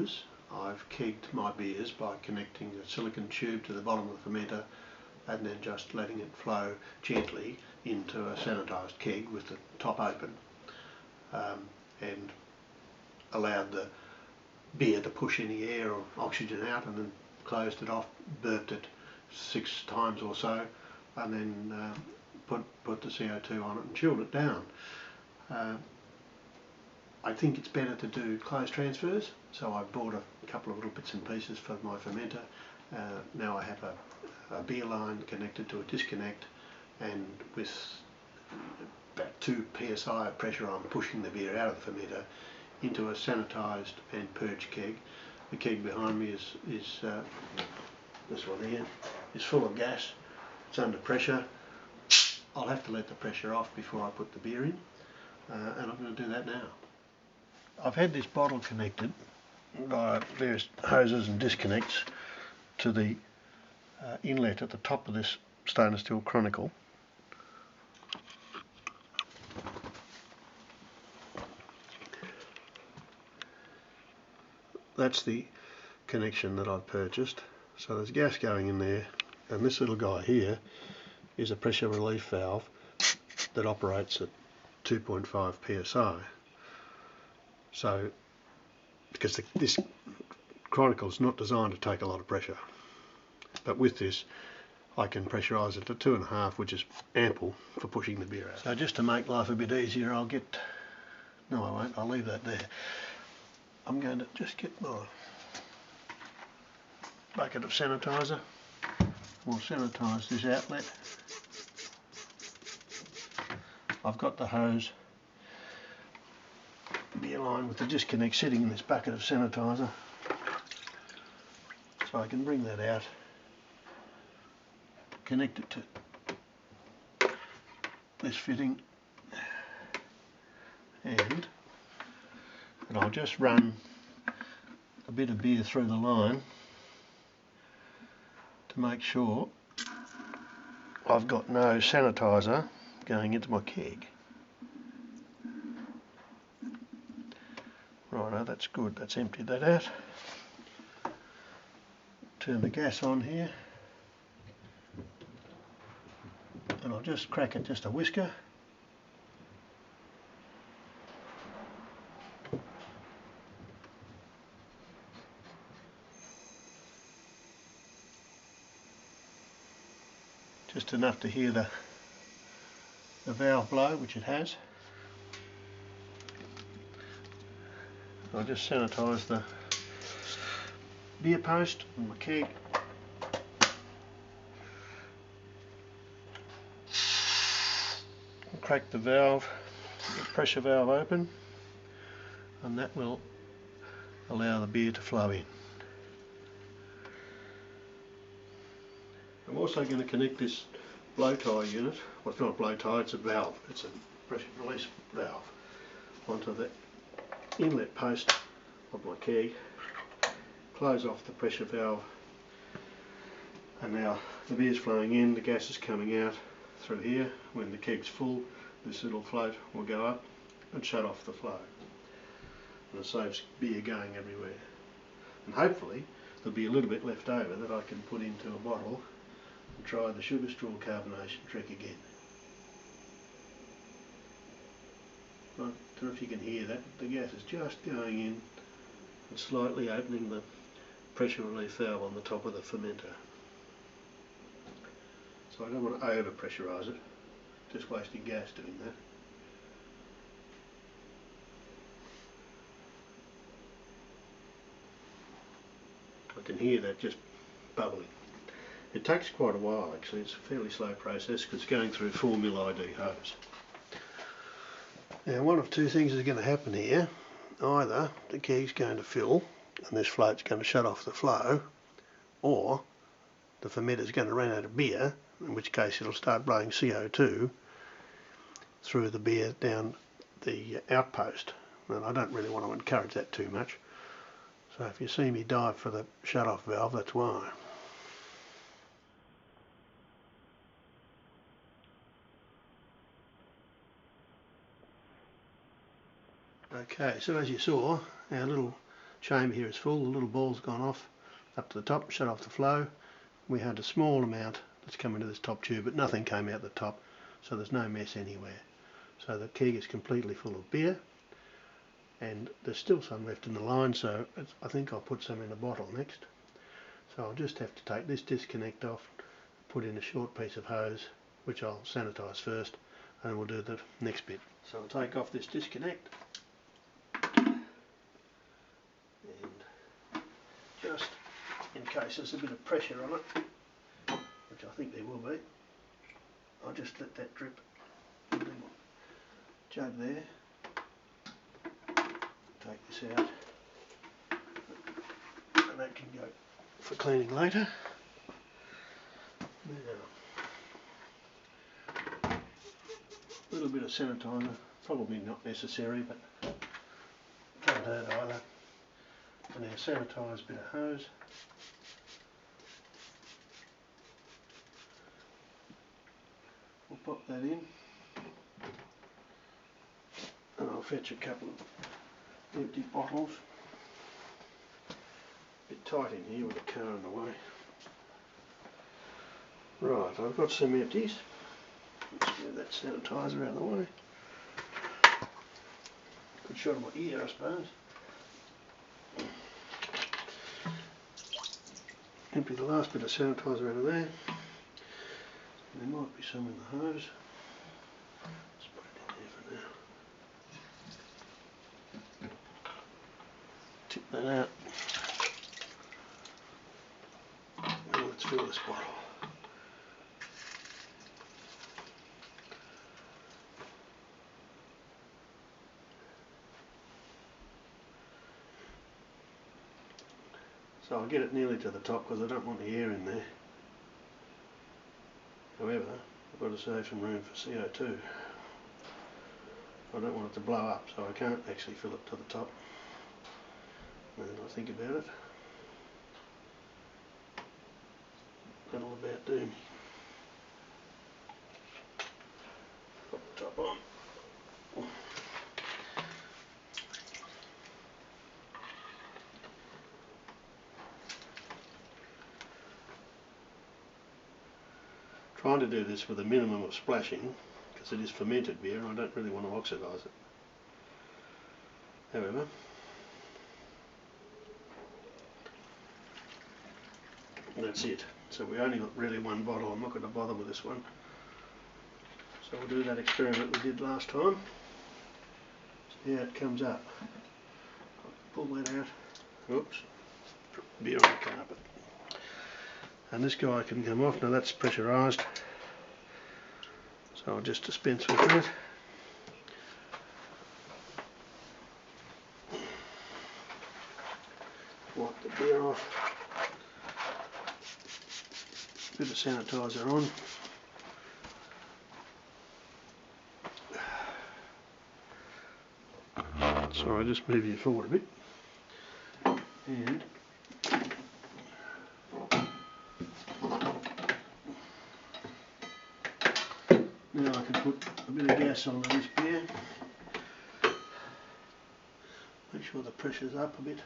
beers, I've kegged my beers by connecting a silicon tube to the bottom of the fermenter and then just letting it flow gently into a sanitised keg with the top open, and allowed the beer to push any air or oxygen out, and then closed it off, burped it 6 times or so, and then put the CO2 on it and chilled it down. I think it's better to do closed transfers, so I bought a couple of little bits and pieces for my fermenter. Now I have a beer line connected to a disconnect, and with about 2 psi of pressure I'm pushing the beer out of the fermenter into a sanitised and purged keg. The keg behind me is this one here, is full of gas. It's under pressure. I'll have to let the pressure off before I put the beer in, and I'm going to do that now. I've had this bottle connected via various hoses and disconnects to the inlet at the top of this stainless steel Chronical. That's the connection that I've purchased. So there's gas going in there, and this little guy here is a pressure relief valve that operates at 2.5 psi. So, because this Chronicle is not designed to take a lot of pressure, but with this I can pressurise it to 2.5, which is ample for pushing the beer out. So just to make life a bit easier, I'll leave that there. I'm going to just get my bucket of sanitizer. We'll sanitise this outlet. I've got the hose beer line with the disconnect sitting in this bucket of sanitizer, so I can bring that out, connect it to this fitting, and I'll just run a bit of beer through the line to make sure I've got no sanitizer going into my keg. Righto, that's good, that's emptied that out. Turn the gas on here, and I'll just crack it just a whisker. Just enough to hear the valve blow, which it has. I'll just sanitise the beer post on my keg. I'll crack the valve, the pressure valve open, and that will allow the beer to flow in. I'm also going to connect this blow tie unit, well, it's not a blow tie, it's a valve, it's a pressure release valve, onto the inlet post of my keg, close off the pressure valve, and now the beer's flowing in, the gas is coming out through here. When the keg's full, this little float will go up and shut off the flow, and it saves beer going everywhere. And hopefully there'll be a little bit left over that I can put into a bottle and try the sugar straw carbonation trick again. I don't know if you can hear that, the gas is just going in and slightly opening the pressure relief valve on the top of the fermenter. So I don't want to over pressurise it, just wasting gas doing that. I can hear that just bubbling. It takes quite a while actually, it's a fairly slow process because it's going through 4 mil ID hose. Now one of two things is going to happen here. Either the keg's going to fill and this float's going to shut off the flow, or the fermenter's going to run out of beer, in which case it'll start blowing CO2 through the beer down the outpost, and I don't really want to encourage that too much. So if you see me dive for the shut off valve, that's why. Okay, so as you saw, our little chamber here is full, the little ball's gone off up to the top, shut off the flow. We had a small amount that's come into this top tube, but nothing came out the top, so there's no mess anywhere. So the keg is completely full of beer, and there's still some left in the line, so I think I'll put some in a bottle next. So I'll just have to take this disconnect off, put in a short piece of hose, which I'll sanitise first, and we'll do the next bit. So I'll take off this disconnect, and just in case there's a bit of pressure on it, which I think there will be, I'll just let that drip in the jug there. Take this out, and that can go for cleaning later. Now, a little bit of sanitizer, probably not necessary, but can't hurt either. And our sanitised bit of hose. We'll pop that in, and I'll fetch a couple of empty bottles. A bit tight in here with the car in the way. Right, I've got some empties. Let's move that sanitizer out of the way. Good shot of my ear, I suppose. Empty the last bit of sanitizer out of there. There might be some in the hose. Let's put it in there for now. Tip that out. Now let's fill this bottle. So I'll get it nearly to the top because I don't want the air in there. However, I've got to save some room for CO2. I don't want it to blow up, so I can't actually fill it to the top. Now that I think about it, that'll about do me. Pop the top on. Trying to do this with a minimum of splashing, because it is fermented beer and I don't really want to oxidise it. However, that's it. So we only got really one bottle. I'm not going to bother with this one. So we'll do that experiment we did last time. See how it comes up. Pull that out. Oops. Beer on the carpet. And this guy can come off. Now that's pressurised, so I'll just dispense with that. Wipe the beer off. Bit of sanitizer on. Sorry, just move you forward a bit. And now I can put a bit of gas on this beer. Make sure the pressure's up a bit.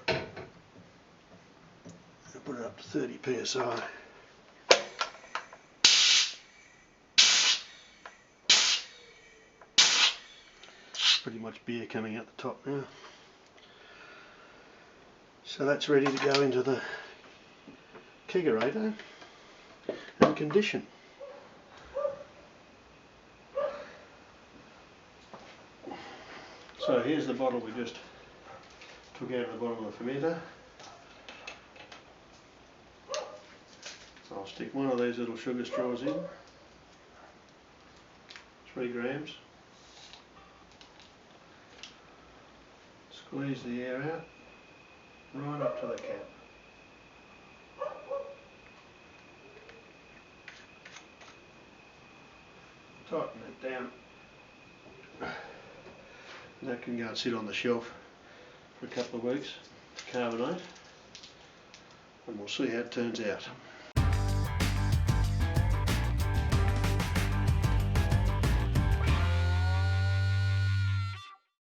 I'll put it up to 30 psi. Pretty much beer coming out the top now. So that's ready to go into the kegerator and condition. So here's the bottle we just took out of the bottom of the fermenter. So I'll stick one of these little sugar straws in, 3 grams. Squeeze the air out, right up to the cap. Tighten that down. That can go and sit on the shelf for a couple of weeks to carbonate, and we'll see how it turns out.